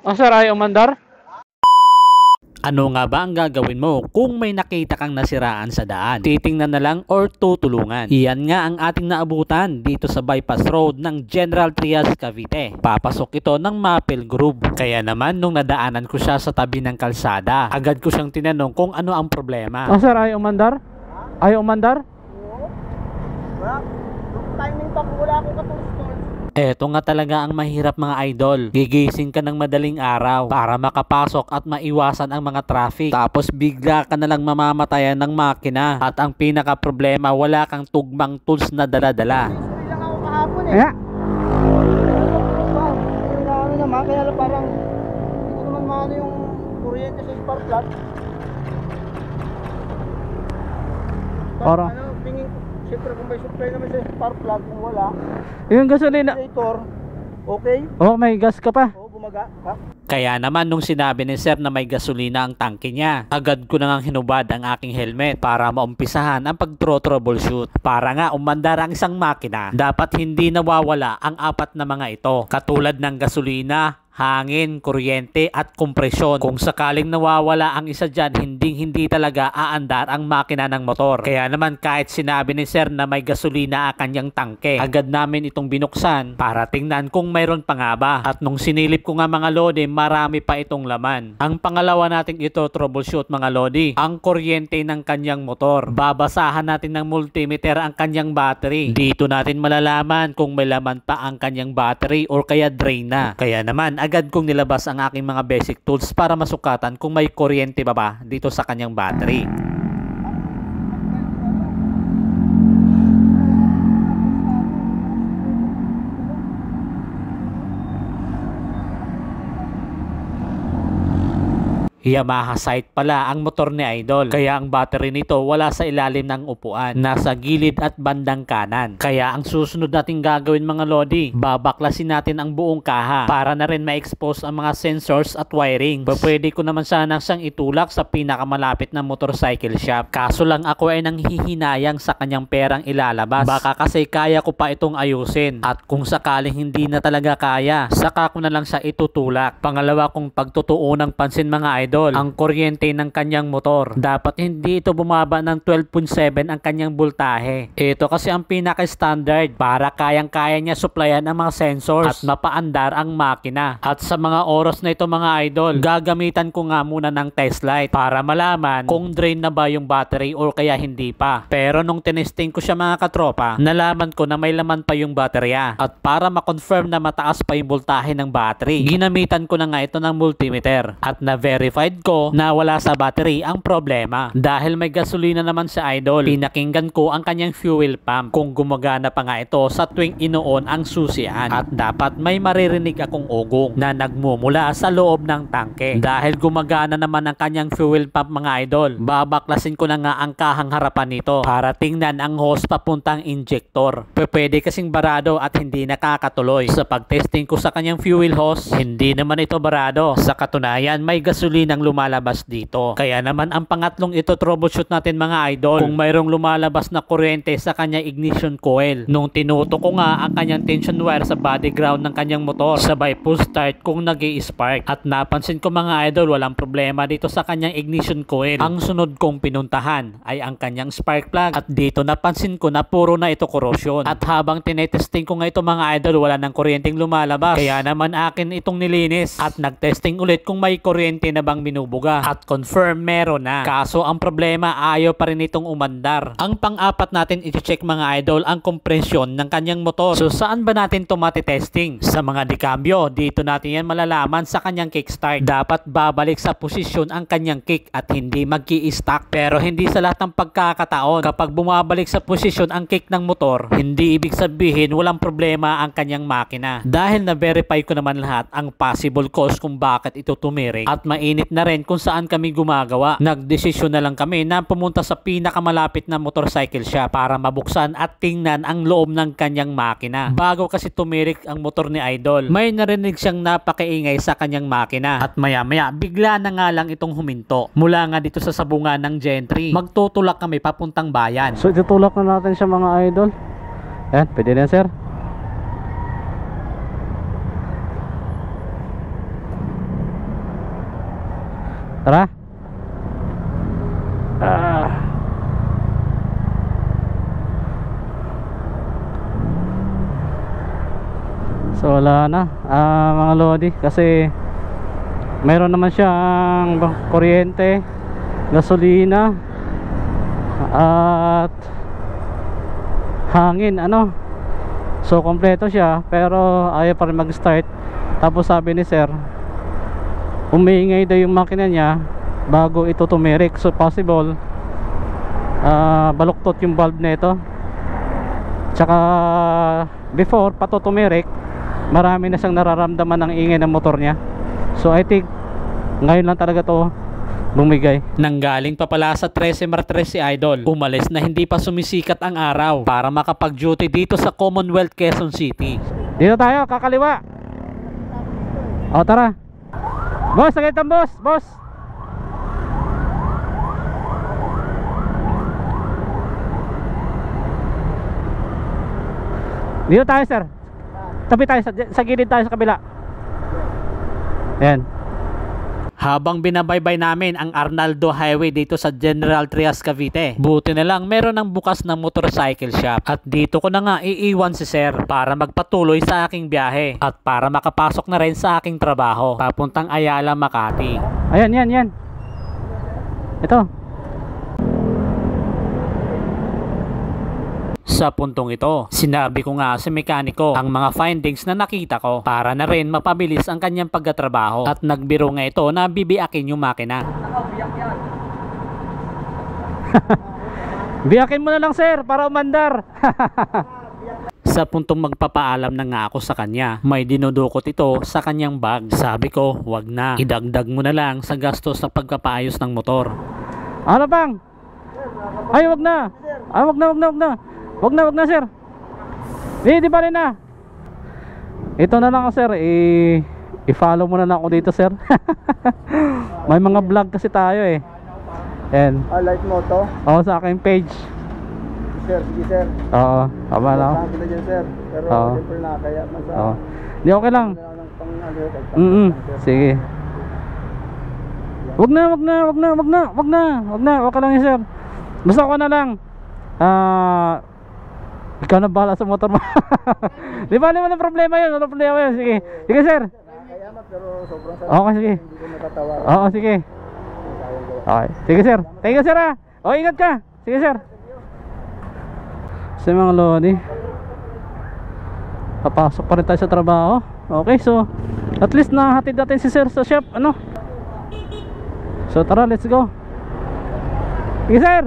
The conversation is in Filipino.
Sir, ay umandar? Ano nga ba ang gagawin mo kung may nakita kang nasiraan sa daan? Titingnan na lang or tutulungan? Iyan nga ang ating naabutan dito sa bypass road ng General Trias, Cavite. Papasok ito ng Mapel Group. Kaya naman nung nadaanan ko siya sa tabi ng kalsada, agad ko siyang tinanong kung ano ang problema. Sir, ay umandar? Ay umandar? Wala. Yung timing pa kung wala akong katulstol. Eto nga talaga ang mahirap mga idol. Gigising ka ng madaling araw para makapasok at maiwasan ang mga traffic. Tapos bigla ka na lang mamamatayan ng makina. At ang pinaka problema, wala kang tugmang tools na dala-dala. Sorry lang ako kahapon eh. Kaya? Ano naman, kaya lang parang hindi ko naman maano yung kuryente sa spark plug. Para? Ano, pingin ko. Siyempre kung may supply naman sa spark plug, kung wala, Yung gasolina. generator, okay? Oh, may gas ka pa. Oo, gumaga. Ha? Kaya naman nung sinabi ni sir na may gasolina ang tangke niya, agad ko na ngang hinubad ang aking helmet para maumpisahan ang pag-troubleshoot. Para nga umandar ang isang makina, dapat hindi nawawala ang apat na mga ito. Katulad ng gasolina, hangin, kuryente at kompresyon. Kung sakaling nawawala ang isa dyan, hindi talaga aandar ang makina ng motor. Kaya naman kahit sinabi ni sir na may gasolina ang kanyang tangke, agad namin itong binuksan para tingnan kung mayroon pa nga ba. At nung sinilip ko nga mga lodi, marami pa itong laman. Ang pangalawa nating ito troubleshoot mga lodi, ang kuryente ng kanyang motor. Babasahan natin ng multimeter ang kanyang battery. Dito natin malalaman kung may laman pa ang kanyang battery or kaya drain na. Kaya naman agad kong nilabas ang aking mga basic tools para masukatan kung may kuryente ba dito sa kanyang battery. Yamaha Sight pala ang motor ni Idol. Kaya ang battery nito wala sa ilalim ng upuan. Nasa gilid at bandang kanan. Kaya ang susunod nating gagawin mga lodi, babaklasin natin ang buong kaha para na rin ma-expose ang mga sensors at wirings. Pwede ko naman sana siyang itulak sa pinakamalapit na motorcycle shop. Kaso lang ako ay nanghihinayang sa kanyang perang ilalabas. Baka kasi kaya ko pa itong ayusin. At kung sakaling hindi na talaga kaya, saka ko na lang siya itutulak. Pangalawa kong pagtutuunang pansin mga idol, ang kuryente ng kanyang motor. Dapat hindi ito bumaba ng 12.7 ang kanyang voltahe. Ito kasi ang pinaka-standard para kayang-kaya niya supplyan ang mga sensors at mapaandar ang makina. At sa mga oras na ito mga idol, gagamitan ko nga muna ng test light para malaman kung drain na ba yung battery or kaya hindi pa. Pero nung tinesting ko siya mga katropa, nalaman ko na may laman pa yung baterya. At para ma-confirm na mataas pa yung voltahe ng battery, ginamitan ko na nga ito ng multimeter. At na-verify ko na wala sa battery ang problema. Dahil may gasolina naman sa idol, pinakinggan ko ang kanyang fuel pump kung gumagana pa nga ito sa tuwing inoon ang susian. At dapat may maririnig akong ugong na nagmumula sa loob ng tangke. Dahil gumagana naman ang kanyang fuel pump mga idol, babaklasin ko na nga ang kahang harapan nito para tingnan ang hose papuntang injector. Pwede kasing barado at hindi nakakatuloy. Sa pagtesting ko sa kanyang fuel hose, hindi naman ito barado. Sa katunayan, may gasolinang lumalabas dito. Kaya naman ang pangatlong ito troubleshoot natin mga idol, kung mayroong lumalabas na kuryente sa kanyang ignition coil. Nung tinuto ko nga ang kanyang tension wire sa body ground ng kanyang motor, sabay push start kung nag-i-spark. At napansin ko mga idol, walang problema dito sa kanyang ignition coil. Ang sunod kong pinuntahan ay ang kanyang spark plug. At dito napansin ko na puro na ito corrosion. At habang tinetesting ko nga ito mga idol, wala nang kuryenteng lumalabas. Kaya naman akin itong nilinis at nagtesting ulit kung may kuryente na bang binubuga. At confirm meron na. Kaso ang problema, ayaw pa rin itong umandar. Ang pang-apat natin i-check mga idol, ang kompresyon ng kanyang motor. So saan ba natin ito matitesting? Sa mga dekambyo, dito natin yan malalaman sa kanyang kickstart. Dapat babalik sa posisyon ang kanyang kick at hindi mag-i-stack. Pero hindi sa lahat ng pagkakataon. Kapag bumabalik sa posisyon ang kick ng motor, hindi ibig sabihin walang problema ang kanyang makina. Dahil na-verify ko naman lahat ang possible cause kung bakit ito tumirik at mainit na rin kung saan kami gumagawa. Nagdesisyon na lang kami na pumunta sa pinakamalapit na motorcycle shop para mabuksan at tingnan ang loob ng kanyang makina. Bago kasi tumirik ang motor ni Idol, may narinig siyang napakaingay sa kanyang makina at maya-maya bigla na nga lang itong huminto. Mula nga dito sa sabungan ng Gentry, magtutulak kami papuntang bayan. So itutulak na natin siya mga idol. Ayan, pwede na sir. Tara. Ah. So wala na mga lodi, kasi mayroon naman siyang kuryente, gasolina at hangin ano. So kompleto siya, pero ayaw pa rin mag-start. Tapos sabi ni sir, umiingay daw yung makina niya bago ito tumirik. So possible baluktot yung valve na ito. Tsaka before pato tumirik, marami na siyang nararamdaman ng ingay ng motor niya. So I think ngayon lang talaga to bumigay. Nanggaling pa pala sa 13 Martres si Idol. Umalis na hindi pa sumisikat ang araw para makapag-duty dito sa Commonwealth, Quezon City. Dito tayo, kakaliwa. O tara. Boss, saglit ang boss. Boss. Dito tayo sir. Tabi tayo, sa gilid tayo sa kabila. Ayan. Habang binabaybay namin ang Arnaldo Highway dito sa General Trias, Cavite, buti na lang meron ng bukas na motorcycle shop. At dito ko na nga iiwan si sir para magpatuloy sa aking biyahe at para makapasok na rin sa aking trabaho papuntang Ayala, Makati. Ayan, yan. Ito. Sa puntong ito, sinabi ko nga sa mekaniko ang mga findings na nakita ko para na rin mapabilis ang kanyang pagkatrabaho, at nagbiro nga ito na bibiyakin yung makina. Biyakin mo na lang sir para umandar. Sa puntong magpapaalam na nga ako sa kanya, may dinudukot ito sa kanyang bag. Sabi ko, wag na, idagdag mo na lang sa gastos sa pagpapaayos ng motor. Ano bang? Ay wag na. Wag na sir. Di ba rin na. Ito na lang sir, i-follow mo na lang ako dito sir. May mga vlog kasi tayo eh. Yan. Like mo to? Oo, sa aking page. Sir, sige sir. Oo, tama lang. Saan kita dyan sir? Pero Oo. siyempre nakakaya man sa... Oo. Di okay lang. Sige. Wag na. Wag ka lang yun, sir. Basta ko na lang. Ikaw na bahala sa motor mo. Di ba naman ang problema yun? Ano problema yun? Sige. Sige, sir. Nakakaya man pero sobrang sarap. Okay, sige. Hindi ko natatawaran. Oo, sige. Okay. Sige, sir. Thank you, sir. O, ingat ka. Sige, sir. Sa mga lodi, papasok pa rin tayo sa trabaho. Okay, so at least nahatid natin si sir sa shop. Ano? So tara, let's go. Sige, sir.